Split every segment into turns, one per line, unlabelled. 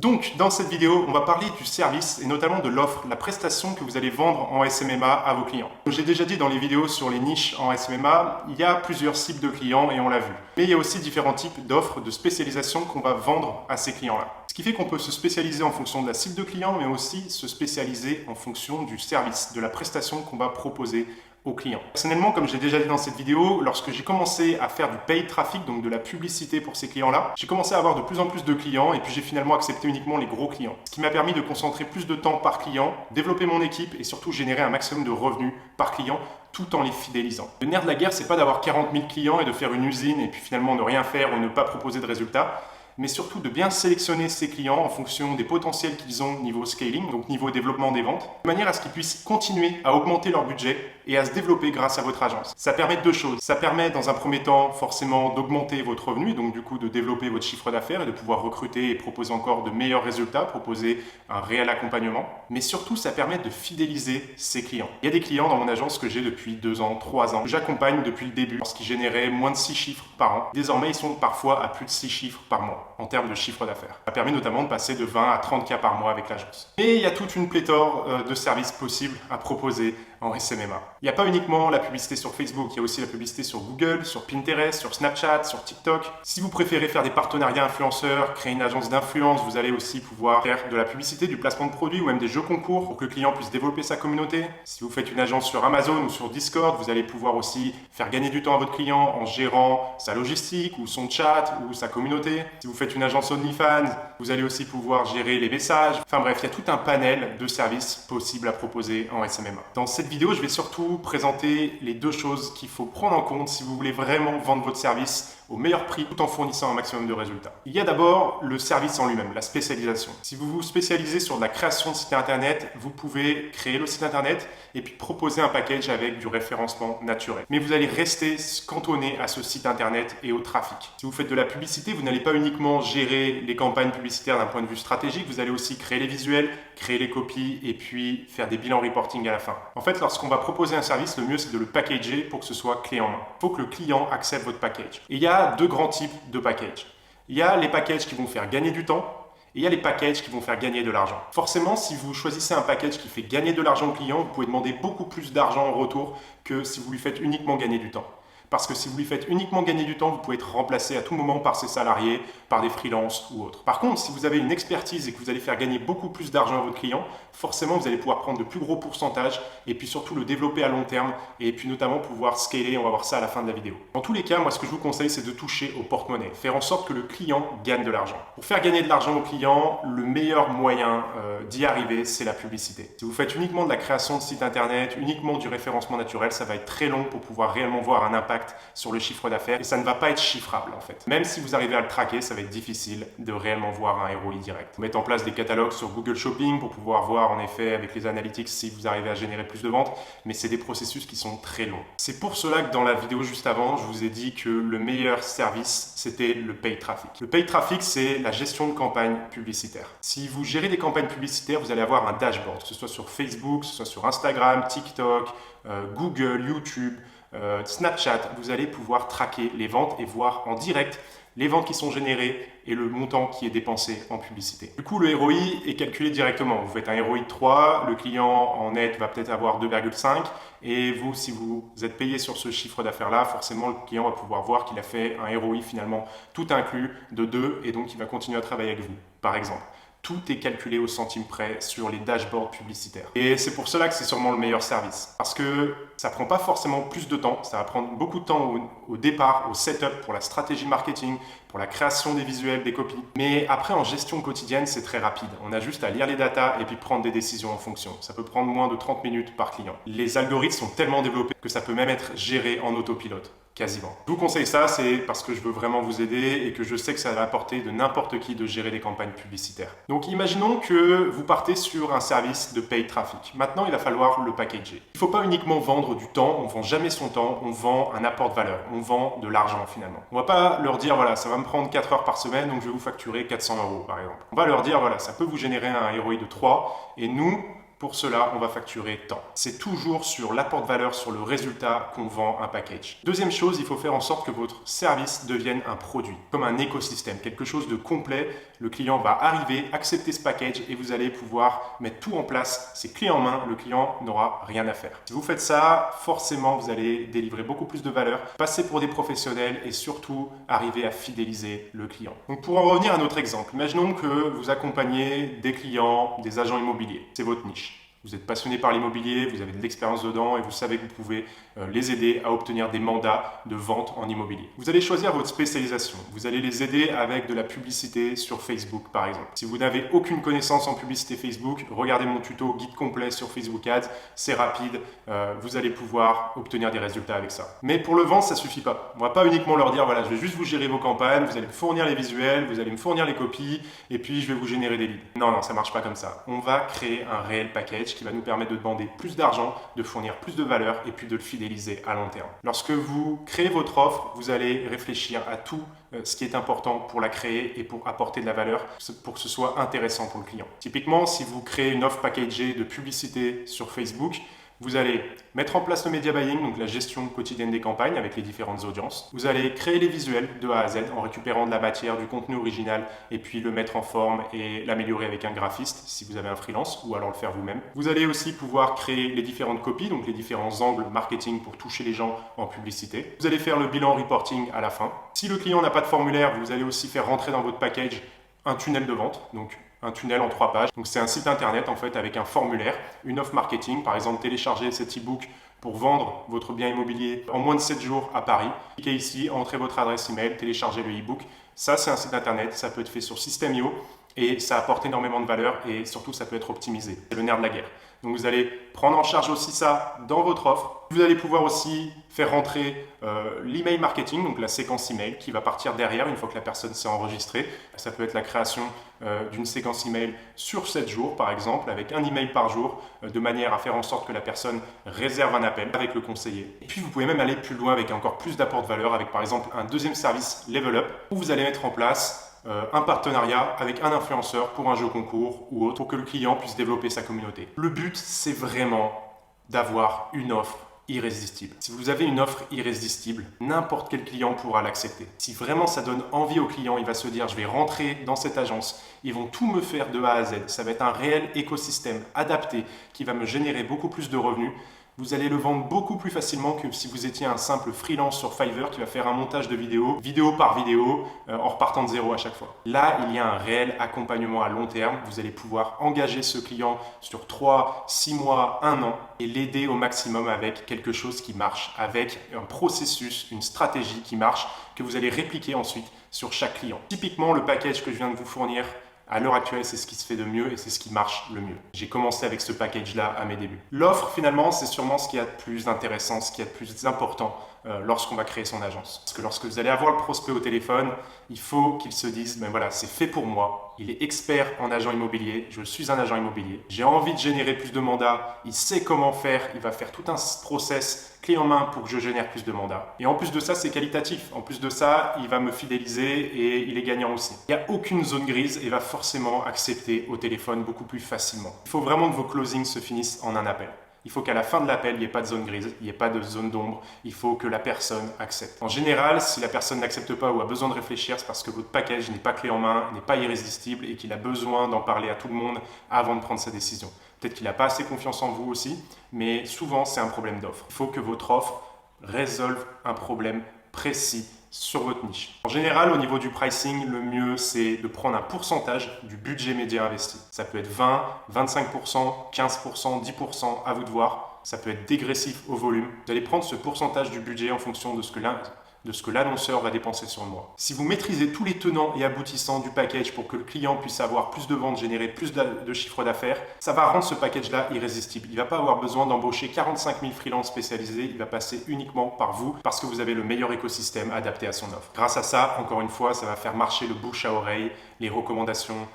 Donc, dans cette vidéo, on va parler du service et notamment de l'offre, la prestation que vous allez vendre en SMMA à vos clients. Comme j'ai déjà dit dans les vidéos sur les niches en SMMA, il y a plusieurs cibles de clients et on l'a vu. Mais il y a aussi différents types d'offres de spécialisation qu'on va vendre à ces clients-là. Ce qui fait qu'on peut se spécialiser en fonction de la cible de client, mais aussi se spécialiser en fonction du service, de la prestation qu'on va proposer aux clients. Personnellement, comme j'ai déjà dit dans cette vidéo, lorsque j'ai commencé à faire du paid traffic, donc de la publicité pour ces clients-là, j'ai commencé à avoir de plus en plus de clients et puis j'ai finalement accepté uniquement les gros clients. Ce qui m'a permis de concentrer plus de temps par client, développer mon équipe et surtout générer un maximum de revenus par client tout en les fidélisant. Le nerf de la guerre, c'est pas d'avoir 40 000 clients et de faire une usine et puis finalement ne rien faire ou ne pas proposer de résultats, mais surtout de bien sélectionner ces clients en fonction des potentiels qu'ils ont niveau scaling, donc niveau développement des ventes, de manière à ce qu'ils puissent continuer à augmenter leur budget et à se développer grâce à votre agence. Ça permet deux choses. Ça permet dans un premier temps forcément d'augmenter votre revenu, donc du coup de développer votre chiffre d'affaires et de pouvoir recruter et proposer encore de meilleurs résultats, proposer un réel accompagnement. Mais surtout, ça permet de fidéliser ses clients. Il y a des clients dans mon agence que j'ai depuis 2 ans, 3 ans, que j'accompagne depuis le début, lorsqu'ils généraient moins de 6 chiffres par an. Désormais, ils sont parfois à plus de 6 chiffres par mois en termes de chiffre d'affaires. Ça permet notamment de passer de 20 à 30 cas par mois avec l'agence. Et il y a toute une pléthore de services possibles à proposer en SMMA. Il n'y a pas uniquement la publicité sur Facebook, il y a aussi la publicité sur Google, sur Pinterest, sur Snapchat, sur TikTok. Si vous préférez faire des partenariats influenceurs, créer une agence d'influence, vous allez aussi pouvoir faire de la publicité, du placement de produits ou même des jeux concours pour que le client puisse développer sa communauté. Si vous faites une agence sur Amazon ou sur Discord, vous allez pouvoir aussi faire gagner du temps à votre client en gérant sa logistique ou son chat ou sa communauté. Si vous faites une agence OnlyFans, vous allez aussi pouvoir gérer les messages. Enfin bref, il y a tout un panel de services possibles à proposer en SMMA. Dans cette vidéo, je vais surtout présenter les deux choses qu'il faut prendre en compte si vous voulez vraiment vendre votre service au meilleur prix tout en fournissant un maximum de résultats. Il y a d'abord le service en lui-même, la spécialisation. Si vous vous spécialisez sur de la création de site internet, vous pouvez créer le site internet et puis proposer un package avec du référencement naturel. Mais vous allez rester cantonné à ce site internet et au trafic. Si vous faites de la publicité, vous n'allez pas uniquement gérer les campagnes publicitaires d'un point de vue stratégique, vous allez aussi créer les visuels, créer les copies et puis faire des bilans reporting à la fin. En fait, lorsqu'on va proposer un service, le mieux c'est de le packager pour que ce soit clé en main. Il faut que le client accepte votre package. Et il y a deux grands types de packages. Il y a les packages qui vont faire gagner du temps et il y a les packages qui vont faire gagner de l'argent. Forcément, si vous choisissez un package qui fait gagner de l'argent au client, vous pouvez demander beaucoup plus d'argent en retour que si vous lui faites uniquement gagner du temps. Parce que si vous lui faites uniquement gagner du temps, vous pouvez être remplacé à tout moment par ses salariés, par des freelances ou autres. Par contre, si vous avez une expertise et que vous allez faire gagner beaucoup plus d'argent à votre client, forcément, vous allez pouvoir prendre de plus gros pourcentages et puis surtout le développer à long terme et puis notamment pouvoir scaler. On va voir ça à la fin de la vidéo. Dans tous les cas, moi, ce que je vous conseille, c'est de toucher au porte-monnaie, faire en sorte que le client gagne de l'argent. Pour faire gagner de l'argent au client, le meilleur moyen d'y arriver, c'est la publicité. Si vous faites uniquement de la création de site internet, uniquement du référencement naturel, ça va être très long pour pouvoir réellement voir un impact sur le chiffre d'affaires et ça ne va pas être chiffrable en fait. Même si vous arrivez à le traquer, ça va être difficile de réellement voir un ROI direct. Mettre en place des catalogues sur Google Shopping pour pouvoir voir en effet avec les analytics si vous arrivez à générer plus de ventes, mais c'est des processus qui sont très longs. C'est pour cela que dans la vidéo juste avant, je vous ai dit que le meilleur service, c'était le paid traffic. Le paid traffic, c'est la gestion de campagnes publicitaires. Si vous gérez des campagnes publicitaires, vous allez avoir un dashboard, que ce soit sur Facebook, que ce soit sur Instagram, TikTok, Google, YouTube, Snapchat, vous allez pouvoir traquer les ventes et voir en direct les ventes qui sont générées et le montant qui est dépensé en publicité. Du coup, le ROI est calculé directement. Vous faites un ROI de 3, le client en net va peut-être avoir 2,5 et vous, si vous êtes payé sur ce chiffre d'affaires-là, forcément, le client va pouvoir voir qu'il a fait un ROI finalement tout inclus de 2 et donc il va continuer à travailler avec vous, par exemple. Tout est calculé au centime près sur les dashboards publicitaires. Et c'est pour cela que c'est sûrement le meilleur service. Parce que ça ne prend pas forcément plus de temps, ça va prendre beaucoup de temps au départ, au setup, pour la stratégie marketing, pour la création des visuels, des copies. Mais après, en gestion quotidienne, c'est très rapide. On a juste à lire les datas et puis prendre des décisions en fonction. Ça peut prendre moins de 30 minutes par client. Les algorithmes sont tellement développés que ça peut même être géré en autopilote. Quasiment. Je vous conseille ça, c'est parce que je veux vraiment vous aider et que je sais que ça va apporter de n'importe qui de gérer des campagnes publicitaires. Donc imaginons que vous partez sur un service de paid traffic. Maintenant, il va falloir le packager. Il ne faut pas uniquement vendre du temps, on ne vend jamais son temps, on vend un apport de valeur, on vend de l'argent finalement. On ne va pas leur dire voilà, ça va me prendre 4 heures par semaine, donc je vais vous facturer 400 € par exemple. On va leur dire voilà, ça peut vous générer un ROI de 3 et nous, Pour cela, on va facturer tant. C'est toujours sur l'apport de valeur, sur le résultat qu'on vend un package. Deuxième chose, il faut faire en sorte que votre service devienne un produit, comme un écosystème, quelque chose de complet. Le client va arriver, accepter ce package et vous allez pouvoir mettre tout en place. C'est clé en main, le client n'aura rien à faire. Si vous faites ça, forcément, vous allez délivrer beaucoup plus de valeur, passer pour des professionnels et surtout arriver à fidéliser le client. Donc pour en revenir à notre exemple, imaginons que vous accompagnez des clients, des agents immobiliers. C'est votre niche. Vous êtes passionné par l'immobilier, vous avez de l'expérience dedans et vous savez que vous pouvez les aider à obtenir des mandats de vente en immobilier. Vous allez choisir votre spécialisation. Vous allez les aider avec de la publicité sur Facebook par exemple. Si vous n'avez aucune connaissance en publicité Facebook, regardez mon tuto guide complet sur Facebook Ads. C'est rapide, vous allez pouvoir obtenir des résultats avec ça. Mais pour le vendre, ça suffit pas. On va pas uniquement leur dire voilà, je vais juste vous gérer vos campagnes, vous allez me fournir les visuels, vous allez me fournir les copies et puis je vais vous générer des leads. Non, ça marche pas comme ça. On va créer un réel package qui va nous permettre de demander plus d'argent, de fournir plus de valeur et puis de le fidéliser à long terme. Lorsque vous créez votre offre, vous allez réfléchir à tout ce qui est important pour la créer et pour apporter de la valeur, pour que ce soit intéressant pour le client. Typiquement, si vous créez une offre packagée de publicité sur Facebook, vous allez mettre en place le media buying, donc la gestion quotidienne des campagnes avec les différentes audiences. Vous allez créer les visuels de A à Z en récupérant de la matière, du contenu original et puis le mettre en forme et l'améliorer avec un graphiste si vous avez un freelance ou alors le faire vous-même. Vous allez aussi pouvoir créer les différentes copies, donc les différents angles marketing pour toucher les gens en publicité. Vous allez faire le bilan reporting à la fin. Si le client n'a pas de formulaire, vous allez aussi faire rentrer dans votre package un tunnel de vente, donc un tunnel en 3 pages. Donc c'est un site internet en fait avec un formulaire, une offre marketing, par exemple télécharger cet e-book pour vendre votre bien immobilier en moins de 7 jours à Paris. Cliquez ici, entrez votre adresse email, téléchargez le e-book. Ça c'est un site internet, ça peut être fait sur System.io et ça apporte énormément de valeur et surtout ça peut être optimisé. C'est le nerf de la guerre. Donc vous allez prendre en charge aussi ça dans votre offre. Vous allez pouvoir aussi faire rentrer l'email marketing, donc la séquence email qui va partir derrière une fois que la personne s'est enregistrée. Ça peut être la création d'une séquence email sur 7 jours par exemple, avec un email par jour, de manière à faire en sorte que la personne réserve un appel avec le conseiller. Et puis vous pouvez même aller plus loin avec encore plus d'apport de valeur, avec par exemple un deuxième service Level Up, où vous allez mettre en place un partenariat avec un influenceur pour un jeu concours ou autre pour que le client puisse développer sa communauté. Le but, c'est vraiment d'avoir une offre irrésistible. Si vous avez une offre irrésistible, n'importe quel client pourra l'accepter. Si vraiment ça donne envie au client, il va se dire je vais rentrer dans cette agence, ils vont tout me faire de A à Z. Ça va être un réel écosystème adapté qui va me générer beaucoup plus de revenus. Vous allez le vendre beaucoup plus facilement que si vous étiez un simple freelance sur Fiverr qui va faire un montage de vidéo par vidéo, en repartant de zéro à chaque fois. Là, il y a un réel accompagnement à long terme. Vous allez pouvoir engager ce client sur 3, 6 mois, 1 an et l'aider au maximum avec quelque chose qui marche, avec un processus, une stratégie qui marche, que vous allez répliquer ensuite sur chaque client. Typiquement, le package que je viens de vous fournir, à l'heure actuelle, c'est ce qui se fait de mieux et c'est ce qui marche le mieux. J'ai commencé avec ce package-là à mes débuts. L'offre, finalement, c'est sûrement ce qu'il y a de plus intéressant, ce qu'il y a de plus important lorsqu'on va créer son agence. Parce que lorsque vous allez avoir le prospect au téléphone, il faut qu'il se dise, ben voilà, c'est fait pour moi, il est expert en agent immobilier, je suis un agent immobilier, j'ai envie de générer plus de mandats, il sait comment faire, il va faire tout un process clé en main pour que je génère plus de mandats. Et en plus de ça, c'est qualitatif. En plus de ça, il va me fidéliser et il est gagnant aussi. Il n'y a aucune zone grise et va forcément accepter au téléphone beaucoup plus facilement. Il faut vraiment que vos closings se finissent en un appel. Il faut qu'à la fin de l'appel, il n'y ait pas de zone grise, il n'y ait pas de zone d'ombre. Il faut que la personne accepte. En général, si la personne n'accepte pas ou a besoin de réfléchir, c'est parce que votre package n'est pas clé en main, n'est pas irrésistible et qu'il a besoin d'en parler à tout le monde avant de prendre sa décision. Peut-être qu'il n'a pas assez confiance en vous aussi, mais souvent, c'est un problème d'offre. Il faut que votre offre résolve un problème précis sur votre niche. En général, au niveau du pricing, le mieux, c'est de prendre un pourcentage du budget média investi. Ça peut être 20, 25%, 15%, 10%, à vous de voir. Ça peut être dégressif au volume. Vous allez prendre ce pourcentage du budget en fonction de ce que l'annonceur va dépenser sur le mois. Si vous maîtrisez tous les tenants et aboutissants du package pour que le client puisse avoir plus de ventes, générer plus de chiffre d'affaires, ça va rendre ce package-là irrésistible. Il ne va pas avoir besoin d'embaucher 45 000 freelances spécialisés, il va passer uniquement par vous parce que vous avez le meilleur écosystème adapté à son offre. Grâce à ça, encore une fois, ça va faire marcher le bouche à oreille, les recommandations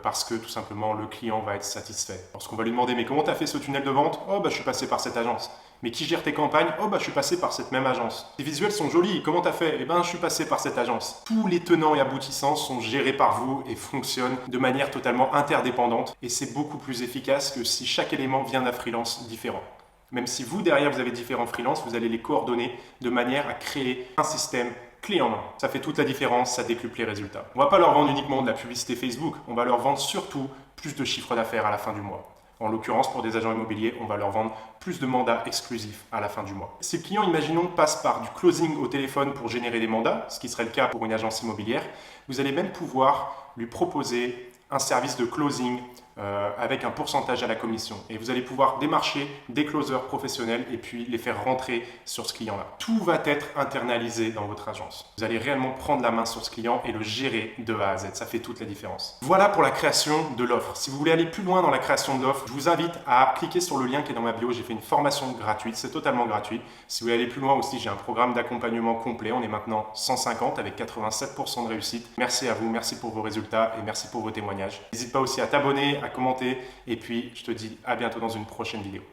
parce que tout simplement le client va être satisfait. Lorsqu'on va lui demander mais comment tu as fait ce tunnel de vente? Oh bah je suis passé par cette agence. Mais qui gère tes campagnes? Oh bah je suis passé par cette même agence. Tes visuels sont jolis, comment t'as fait? Eh ben je suis passé par cette agence. Tous les tenants et aboutissants sont gérés par vous et fonctionnent de manière totalement interdépendante et c'est beaucoup plus efficace que si chaque élément vient d'un freelance différent. Même si vous derrière vous avez différents freelances, vous allez les coordonner de manière à créer un système clé en main. Ça fait toute la différence, ça décuple les résultats. On ne va pas leur vendre uniquement de la publicité Facebook, on va leur vendre surtout plus de chiffre d'affaires à la fin du mois. En l'occurrence, pour des agents immobiliers, on va leur vendre plus de mandats exclusifs à la fin du mois. Si le client, imaginons, passe par du closing au téléphone pour générer des mandats, ce qui serait le cas pour une agence immobilière, vous allez même pouvoir lui proposer un service de closing avec un pourcentage à la commission. Et vous allez pouvoir démarcher des closers professionnels et puis les faire rentrer sur ce client-là. Tout va être internalisé dans votre agence. Vous allez réellement prendre la main sur ce client et le gérer de A à Z. Ça fait toute la différence. Voilà pour la création de l'offre. Si vous voulez aller plus loin dans la création de l'offre, je vous invite à cliquer sur le lien qui est dans ma bio. J'ai fait une formation gratuite. C'est totalement gratuit. Si vous voulez aller plus loin aussi, j'ai un programme d'accompagnement complet. On est maintenant 150 avec 87% de réussite. Merci à vous. Merci pour vos résultats et merci pour vos témoignages. N'hésite pas aussi à t'abonner, à commenter et puis je te dis à bientôt dans une prochaine vidéo.